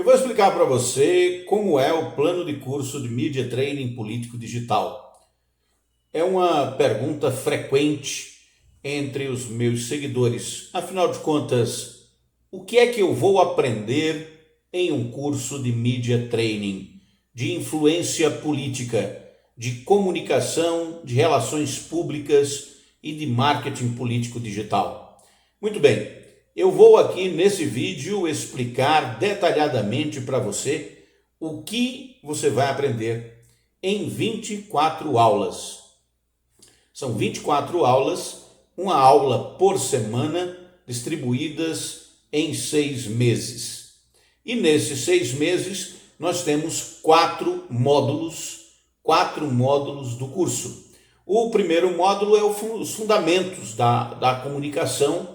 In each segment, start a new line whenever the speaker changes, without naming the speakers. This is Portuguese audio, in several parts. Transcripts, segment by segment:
Eu vou explicar para você como é o plano de curso de Media Training Político Digital. É uma pergunta frequente entre os meus seguidores. Afinal de contas, o que é que eu vou aprender em um curso de Media Training, de influência política, de comunicação, de relações públicas e de marketing político digital? Muito bem. Eu vou aqui nesse vídeo explicar detalhadamente para você o que você vai aprender em 24 aulas. São 24 aulas, uma aula por semana, distribuídas em 6 meses. E nesses 6 meses nós temos 4 módulos do curso. O primeiro módulo é os fundamentos da comunicação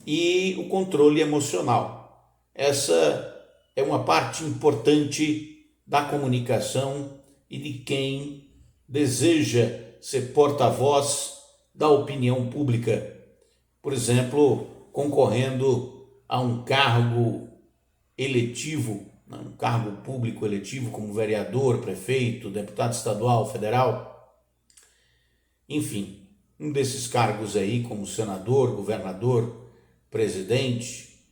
e o controle emocional. Essa é uma parte importante da comunicação e de quem deseja ser porta-voz da opinião pública. Por exemplo, concorrendo a um cargo eletivo, um cargo público eletivo como vereador, prefeito, deputado estadual, federal, enfim, um desses cargos aí como senador, governador, presidente,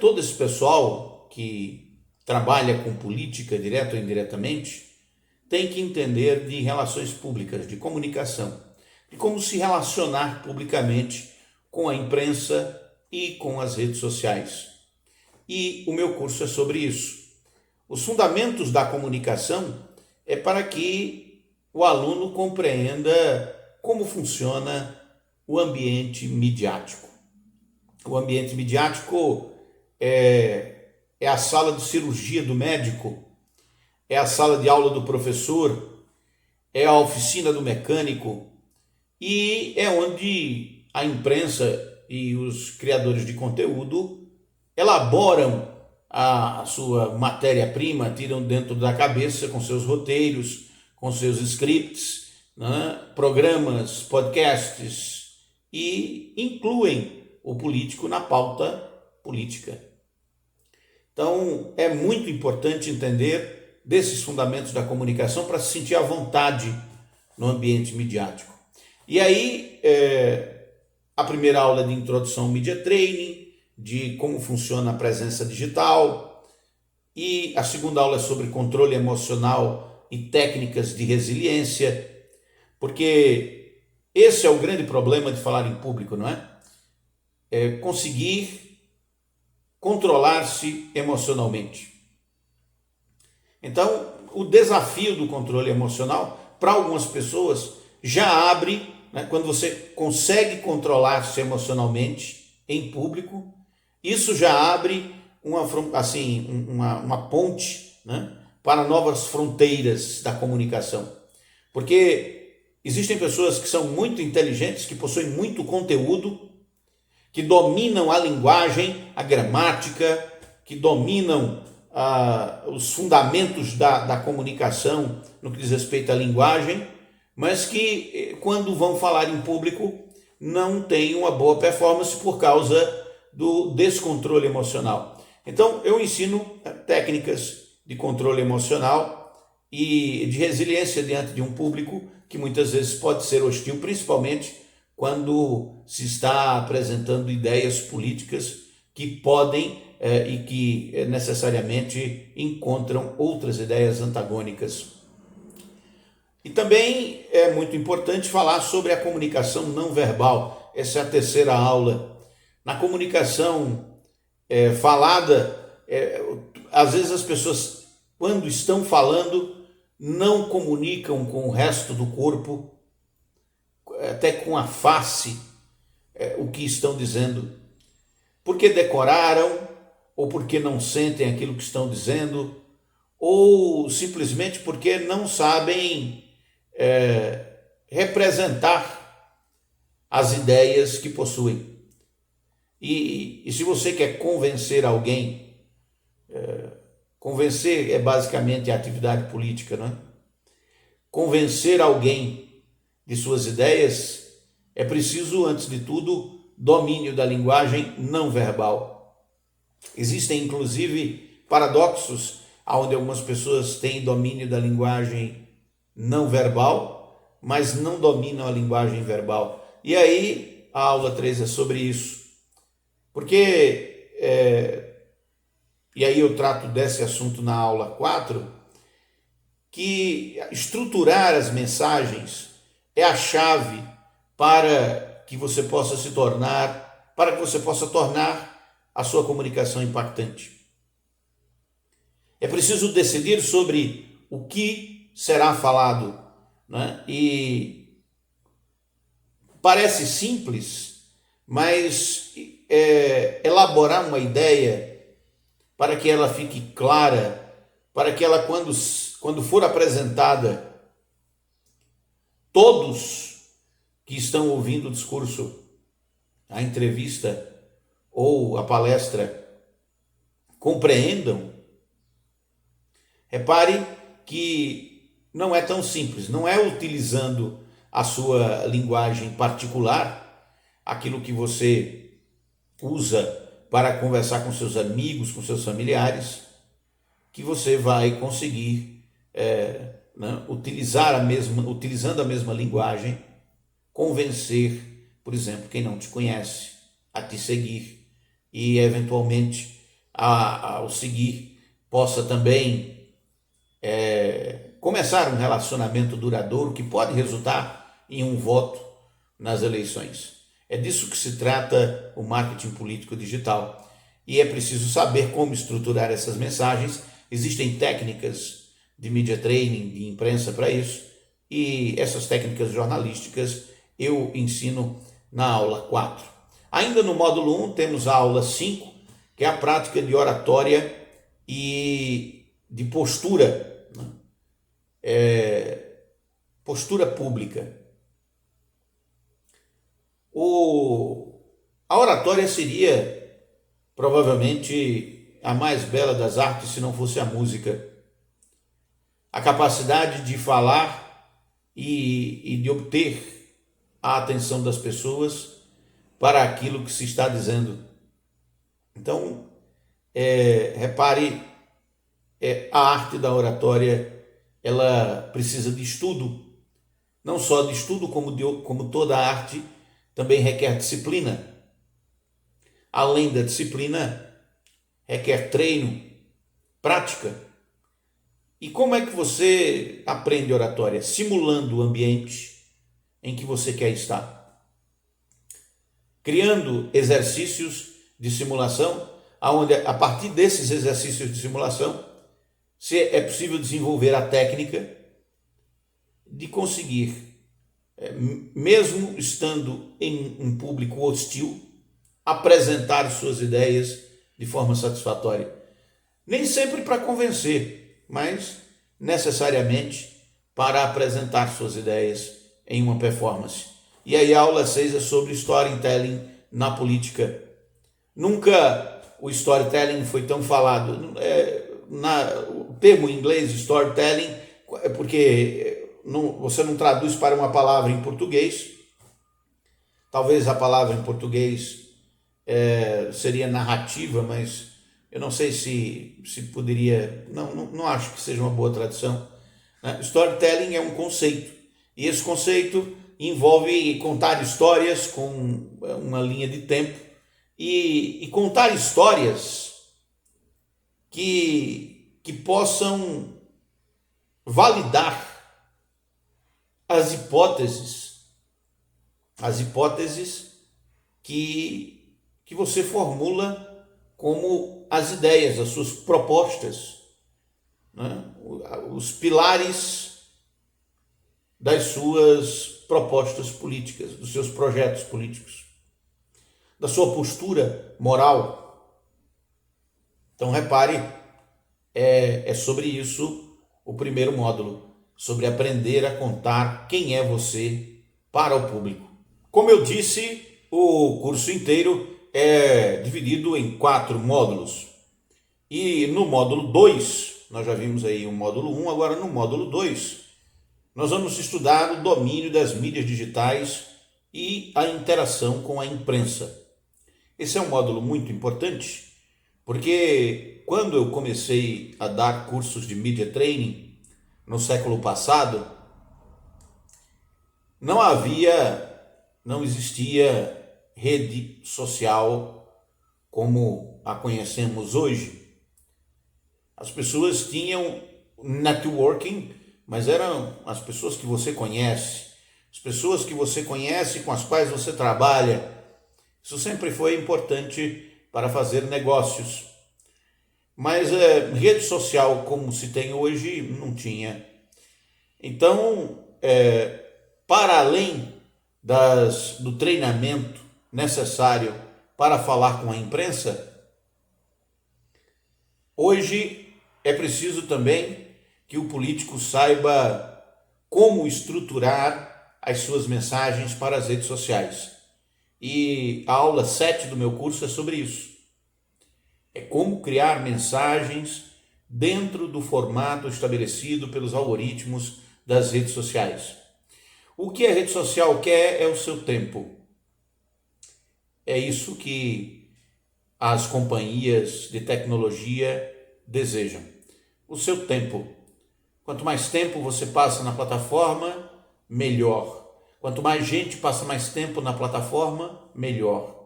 todo esse pessoal que trabalha com política, direto ou indiretamente, tem que entender de relações públicas, de comunicação, de como se relacionar publicamente com a imprensa e com as redes sociais. E o meu curso é sobre isso. Os fundamentos da comunicação é para que o aluno compreenda como funciona o ambiente midiático. O ambiente midiático é a sala de cirurgia do médico, é a sala de aula do professor, é a oficina do mecânico e é onde a imprensa e os criadores de conteúdo elaboram a sua matéria-prima, tiram dentro da cabeça com seus roteiros, com seus scripts, programas, podcasts e incluem o político na pauta política. Então, é muito importante entender desses fundamentos da comunicação para se sentir à vontade no ambiente midiático. E aí, a primeira aula é de introdução ao Media Training, de como funciona a presença digital, e a segunda aula é sobre controle emocional e técnicas de resiliência, porque esse é o grande problema de falar em público, não é? É conseguir controlar-se emocionalmente. Então, o desafio do controle emocional, para algumas pessoas, já abre, quando você consegue controlar-se emocionalmente em público, isso já abre uma ponte, para novas fronteiras da comunicação. Porque existem pessoas que são muito inteligentes, que possuem muito conteúdo, que dominam a linguagem, a gramática, que dominam os fundamentos da comunicação no que diz respeito à linguagem, mas que quando vão falar em público não têm uma boa performance por causa do descontrole emocional. Então eu ensino técnicas de controle emocional e de resiliência diante de um público que muitas vezes pode ser hostil, principalmente quando se está apresentando ideias políticas que podem e que necessariamente encontram outras ideias antagônicas. E também é muito importante falar sobre a comunicação não verbal. Essa é a terceira aula. Na comunicação falada, às vezes as pessoas, quando estão falando, não comunicam com o resto do corpo, até com a face, o que estão dizendo, porque decoraram, ou porque não sentem aquilo que estão dizendo, ou simplesmente porque não sabem representar as ideias que possuem. E se você quer convencer alguém, convencer é basicamente a atividade política, não é? Convencer alguém de suas ideias, é preciso, antes de tudo, domínio da linguagem não verbal. Existem, inclusive, paradoxos, onde algumas pessoas têm domínio da linguagem não verbal, mas não dominam a linguagem verbal. E aí a aula 3 é sobre isso. Porque, e aí eu trato desse assunto na aula 4, que estruturar as mensagens é a chave para que você possa tornar a sua comunicação impactante. É preciso decidir sobre o que será falado, né? E parece simples, mas elaborar uma ideia para que ela fique clara, para que ela, quando for apresentada, todos que estão ouvindo o discurso, a entrevista ou a palestra compreendam. Repare que não é tão simples, não é utilizando a sua linguagem particular, aquilo que você usa para conversar com seus amigos, com seus familiares, que você vai conseguir, utilizando a mesma linguagem, convencer, por exemplo, quem não te conhece a te seguir e, eventualmente, ao seguir, possa também começar um relacionamento duradouro que pode resultar em um voto nas eleições. É disso que se trata o marketing político digital. E é preciso saber como estruturar essas mensagens. Existem técnicas de media training, de imprensa para isso, e essas técnicas jornalísticas eu ensino na aula 4. Ainda no módulo 1 temos a aula 5, que é a prática de oratória e de postura, postura pública. A oratória seria provavelmente a mais bela das artes se não fosse a música. A capacidade de falar e de obter a atenção das pessoas para aquilo que se está dizendo. Então, repare, a arte da oratória, ela precisa de estudo. Não só de estudo, como toda arte, também requer disciplina. Além da disciplina, requer treino, prática. E como é que você aprende oratória? Simulando o ambiente em que você quer estar. Criando exercícios de simulação, onde, a partir desses exercícios de simulação, é possível desenvolver a técnica de conseguir, mesmo estando em um público hostil, apresentar suas ideias de forma satisfatória. Nem sempre para convencer, mas necessariamente para apresentar suas ideias em uma performance. E aí a aula 6 é sobre storytelling na política. Nunca o storytelling foi tão falado. O termo em inglês, storytelling, é porque você não traduz para uma palavra em português. Talvez a palavra em português seria narrativa, mas eu não sei se poderia... Não acho que seja uma boa tradução. Storytelling é um conceito. E esse conceito envolve contar histórias com uma linha de tempo e contar histórias que possam validar as hipóteses que você formula como as ideias, as suas propostas, né? Os pilares das suas propostas políticas, dos seus projetos políticos, da sua postura moral. Então, repare, é sobre isso o primeiro módulo, sobre aprender a contar quem é você para o público. Como eu disse, o curso inteiro é dividido em 4 módulos. E no módulo 2, nós já vimos aí o módulo 1, agora no módulo 2, nós vamos estudar o domínio das mídias digitais e a interação com a imprensa. Esse é um módulo muito importante, Porque quando eu comecei a dar cursos de media training no século passado, não havia, não existia rede social como a conhecemos hoje. As pessoas tinham networking, mas eram as pessoas que você conhece, as pessoas que você conhece, com as quais você trabalha. Isso sempre foi importante para fazer negócios. Mas rede social como se tem hoje, não tinha. Então, para além do treinamento necessário para falar com a imprensa, hoje é preciso também que o político saiba como estruturar as suas mensagens para as redes sociais. E a aula 7 do meu curso é sobre isso. É como criar mensagens dentro do formato estabelecido pelos algoritmos das redes sociais. O que a rede social quer é o seu tempo. É isso que as companhias de tecnologia desejam. O seu tempo. Quanto mais tempo você passa na plataforma, melhor. Quanto mais gente passa mais tempo na plataforma, melhor.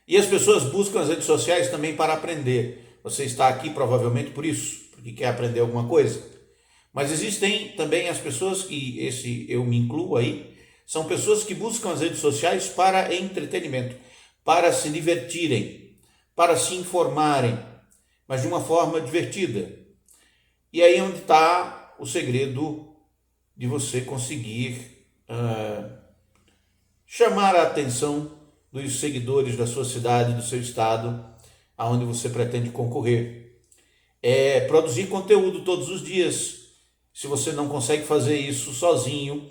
E as pessoas buscam as redes sociais também para aprender. Você está aqui provavelmente por isso, porque quer aprender alguma coisa. Mas existem também as pessoas que, esse eu me incluo aí, são pessoas que buscam as redes sociais para entretenimento, para se divertirem, para se informarem, mas de uma forma divertida. E aí é onde está o segredo de você conseguir chamar a atenção dos seguidores da sua cidade, do seu estado, aonde você pretende concorrer. É produzir conteúdo todos os dias. Se você não consegue fazer isso sozinho,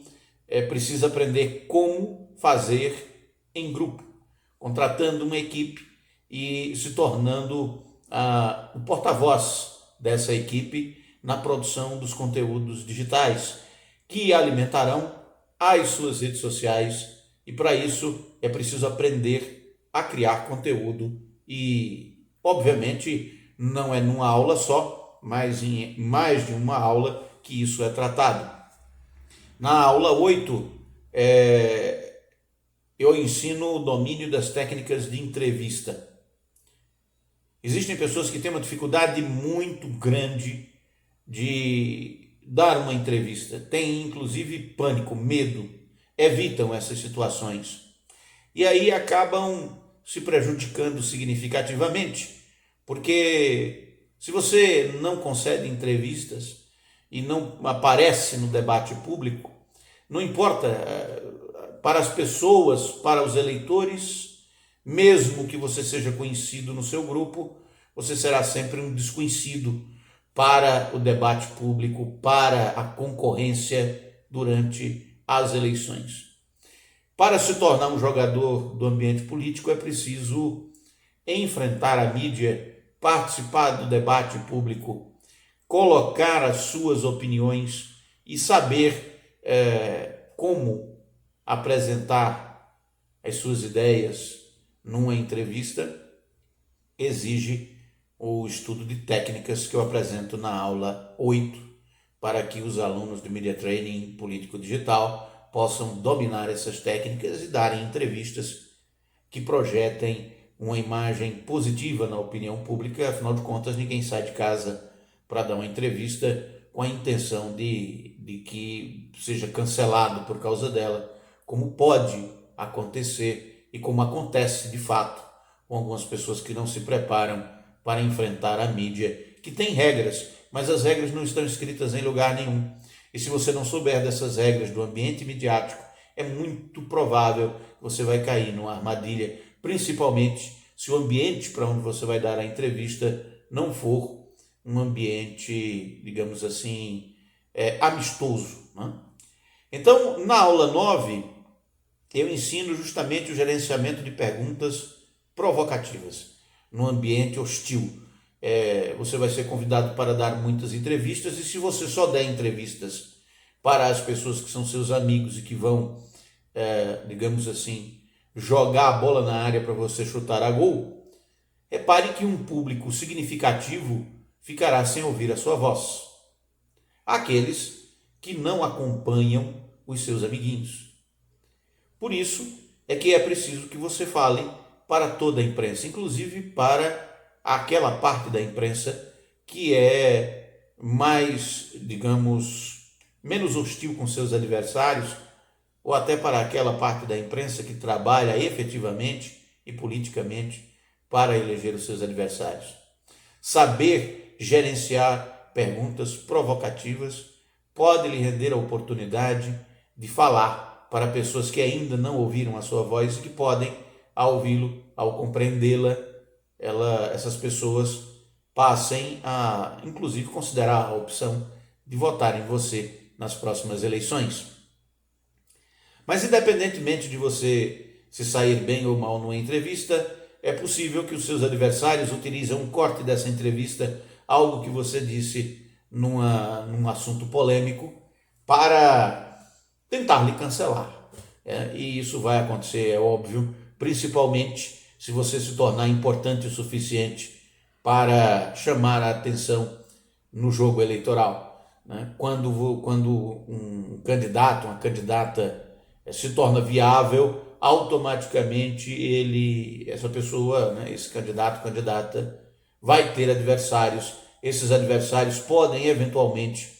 precisa aprender como fazer em grupo, contratando uma equipe e se tornando o porta-voz dessa equipe na produção dos conteúdos digitais, que alimentarão as suas redes sociais. E para isso é preciso aprender a criar conteúdo e, obviamente, não é numa aula só, mas em mais de uma aula que isso é tratado. Na aula 8, eu ensino o domínio das técnicas de entrevista. Existem pessoas que têm uma dificuldade muito grande de dar uma entrevista, têm inclusive pânico, medo, evitam essas situações e aí acabam se prejudicando significativamente, porque se você não concede entrevistas e não aparece no debate público, não importa, para as pessoas, para os eleitores, mesmo que você seja conhecido no seu grupo, você será sempre um desconhecido para o debate público, para a concorrência durante as eleições. Para se tornar um jogador do ambiente político é preciso enfrentar a mídia, participar do debate público, colocar as suas opiniões e saber como apresentar as suas ideias numa entrevista. Exige o estudo de técnicas que eu apresento na aula 8, para que os alunos de Media Training Político Digital possam dominar essas técnicas e darem entrevistas que projetem uma imagem positiva na opinião pública. Afinal de contas, ninguém sai de casa para dar uma entrevista com a intenção de que seja cancelado por causa dela, como pode acontecer e como acontece de fato com algumas pessoas que não se preparam para enfrentar a mídia, que tem regras, mas as regras não estão escritas em lugar nenhum. E se você não souber dessas regras do ambiente midiático, é muito provável que você vai cair numa armadilha, principalmente se o ambiente para onde você vai dar a entrevista não for um ambiente, digamos assim, amistoso, né? Então, na aula 9, eu ensino justamente o gerenciamento de perguntas provocativas no ambiente hostil. Você vai ser convidado para dar muitas entrevistas, e se você só der entrevistas para as pessoas que são seus amigos e que vão, digamos assim, jogar a bola na área para você chutar a gol, repare que um público significativo ficará sem ouvir a sua voz. Aqueles que não acompanham os seus amiguinhos. Por isso é que é preciso que você fale para toda a imprensa, inclusive para aquela parte da imprensa que é mais, digamos, menos hostil com seus adversários, ou até para aquela parte da imprensa que trabalha efetivamente e politicamente para eleger os seus adversários. Saber gerenciar perguntas provocativas pode lhe render a oportunidade de falar para pessoas que ainda não ouviram a sua voz e que podem, ao ouvi-lo, ao compreendê-la, essas pessoas passem a, inclusive, considerar a opção de votar em você nas próximas eleições. Mas, independentemente de você se sair bem ou mal numa entrevista, é possível que os seus adversários utilizem um corte dessa entrevista, algo que você disse num assunto polêmico, para tentar lhe cancelar. E isso vai acontecer, é óbvio, principalmente se você se tornar importante o suficiente para chamar a atenção no jogo eleitoral. Quando um candidato, uma candidata se torna viável, automaticamente essa pessoa, esse candidato, candidata, vai ter adversários. Esses adversários podem eventualmente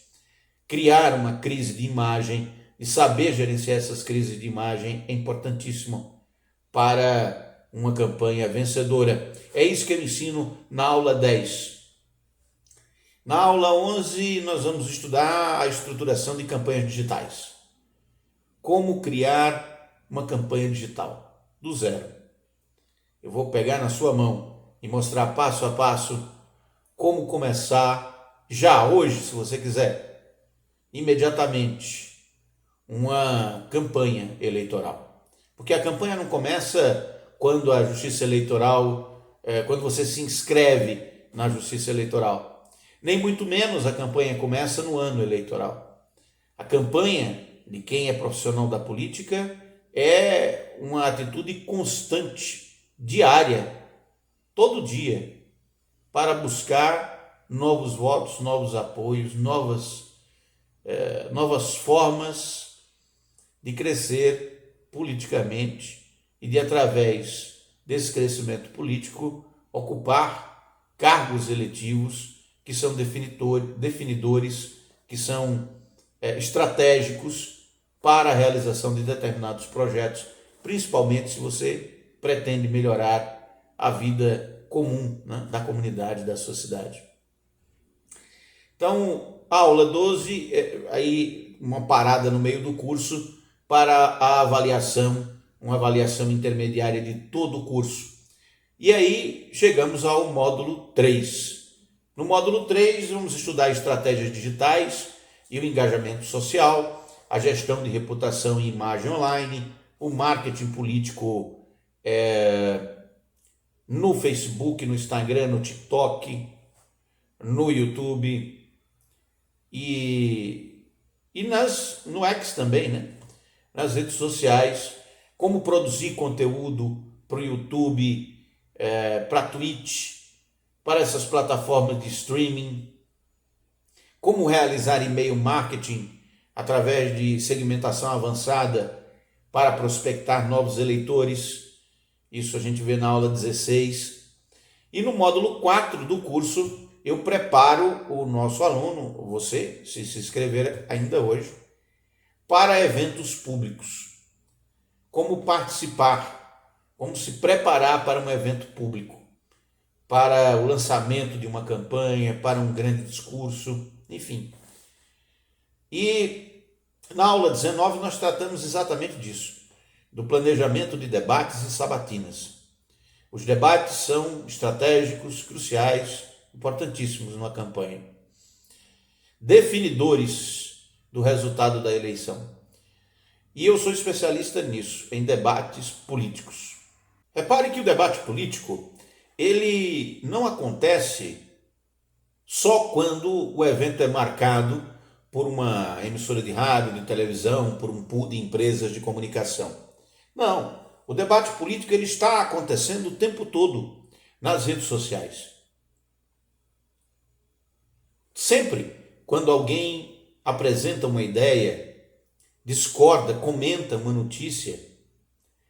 criar uma crise de imagem, e saber gerenciar essas crises de imagem é importantíssimo para uma campanha vencedora. É isso que eu ensino na aula 10. Na aula 11 nós vamos estudar a estruturação de campanhas digitais. Como criar uma campanha digital do zero. Eu vou pegar na sua mão e mostrar passo a passo como começar já hoje, se você quiser, imediatamente, uma campanha eleitoral. Porque a campanha não começa quando a Justiça Eleitoral, quando você se inscreve na Justiça Eleitoral. Nem muito menos a campanha começa no ano eleitoral. A campanha de quem é profissional da política é uma atitude constante, diária, todo dia, para buscar novos votos, novos apoios, novas formas de crescer politicamente e de, através desse crescimento político, ocupar cargos eletivos que são definidores, que são estratégicos para a realização de determinados projetos, principalmente se você pretende melhorar a vida comum, da comunidade, da sociedade. Então, a aula 12, aí uma parada no meio do curso para a avaliação, uma avaliação intermediária de todo o curso. E aí chegamos ao módulo 3. No módulo 3 vamos estudar estratégias digitais e o engajamento social, a gestão de reputação e imagem online, o marketing político no Facebook, no Instagram, no TikTok, no YouTube e no X também, nas redes sociais, como produzir conteúdo para o YouTube, para a Twitch, para essas plataformas de streaming, como realizar e-mail marketing através de segmentação avançada para prospectar novos eleitores. Isso a gente vê na aula 16. E no módulo 4 do curso, eu preparo o nosso aluno, você, se inscrever ainda hoje, para eventos públicos. Como participar, como se preparar para um evento público, para o lançamento de uma campanha, para um grande discurso, enfim. E na aula 19 nós tratamos exatamente disso, do planejamento de debates e sabatinas. Os debates são estratégicos, cruciais, importantíssimos numa campanha. Definidores do resultado da eleição. E eu sou especialista nisso, em debates políticos. Repare que o debate político, ele não acontece só quando o evento é marcado por uma emissora de rádio, de televisão, por um pool de empresas de comunicação. Não, o debate político ele está acontecendo o tempo todo, nas redes sociais. Sempre quando alguém apresenta uma ideia, discorda, comenta uma notícia,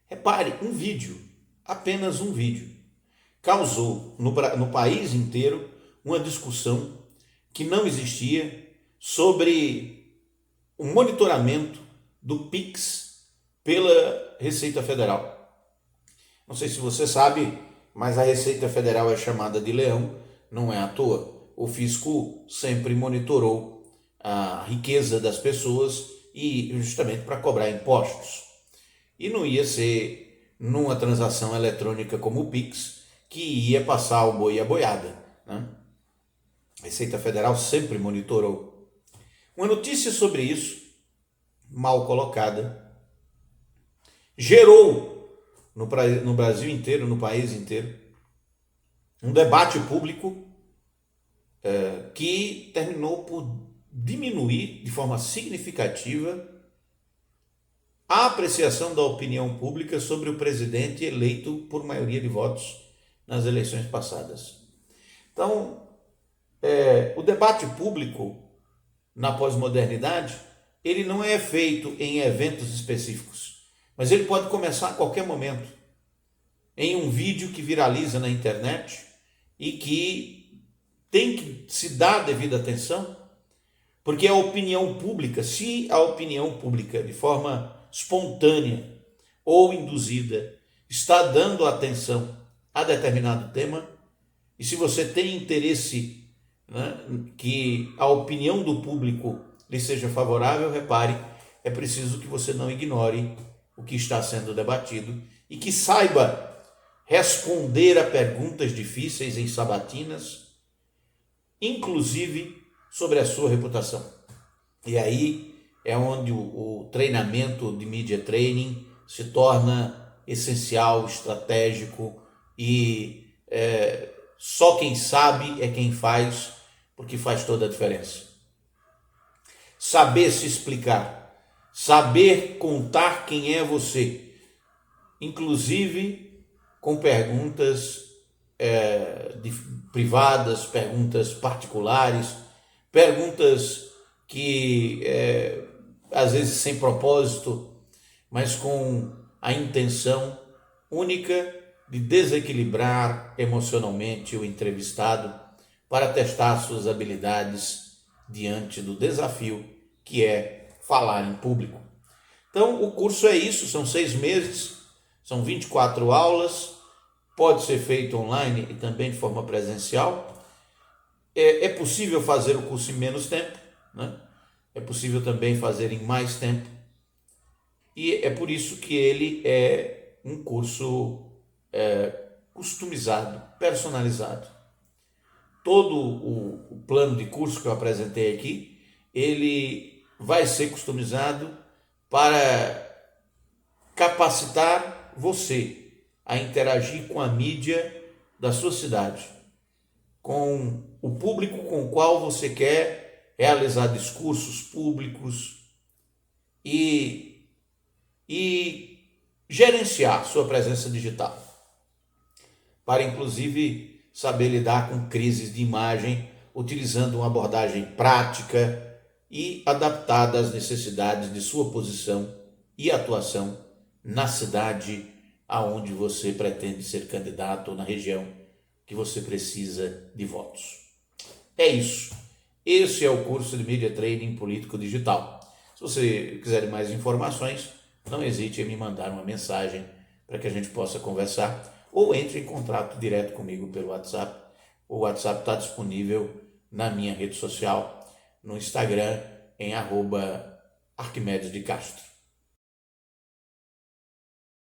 repare, um vídeo, apenas um vídeo, causou no país inteiro uma discussão que não existia sobre o monitoramento do Pix pela Receita Federal. Não sei se você sabe, mas a Receita Federal é chamada de leão, não é à toa. O fisco sempre monitorou a riqueza das pessoas e justamente para cobrar impostos. E não ia ser numa transação eletrônica como o Pix que ia passar o boi e a boiada, né? A Receita Federal sempre monitorou. Uma notícia sobre isso, mal colocada, gerou no Brasil inteiro, no país inteiro, um debate público que terminou por diminuir de forma significativa a apreciação da opinião pública sobre o presidente eleito por maioria de votos nas eleições passadas. Então, o debate público na pós-modernidade, ele não é feito em eventos específicos, mas ele pode começar a qualquer momento, em um vídeo que viraliza na internet e que tem que se dar a devida atenção, porque a opinião pública, se a opinião pública, de forma espontânea ou induzida, está dando atenção a determinado tema, e se você tem interesse, né, que a opinião do público lhe seja favorável, repare, é preciso que você não ignore o que está sendo debatido e que saiba responder a perguntas difíceis em sabatinas, inclusive sobre a sua reputação. E aí é onde o treinamento de media training se torna essencial, estratégico e só quem sabe é quem faz, porque faz toda a diferença. Saber se explicar, saber contar quem é você, inclusive com perguntas privadas, perguntas particulares, perguntas que às vezes sem propósito, mas com a intenção única de desequilibrar emocionalmente o entrevistado para testar suas habilidades diante do desafio que é falar em público. Então, o curso é isso, são 6 meses, são 24 aulas, pode ser feito online e também de forma presencial. É possível fazer o curso em menos tempo, né? É possível também fazer em mais tempo. E é por isso que ele é um curso customizado, personalizado. Todo o plano de curso que eu apresentei aqui, ele vai ser customizado para capacitar você a interagir com a mídia da sua cidade, com o público com o qual você quer realizar discursos públicos e gerenciar sua presença digital, para inclusive saber lidar com crises de imagem, utilizando uma abordagem prática e adaptada às necessidades de sua posição e atuação na cidade aonde você pretende ser candidato ou na região que você precisa de votos. É isso. Esse é o curso de Media Training Político Digital. Se você quiser mais informações, não hesite em me mandar uma mensagem para que a gente possa conversar ou entre em contato direto comigo pelo WhatsApp. O WhatsApp está disponível na minha rede social, no Instagram, em @Arquimedes de Castro.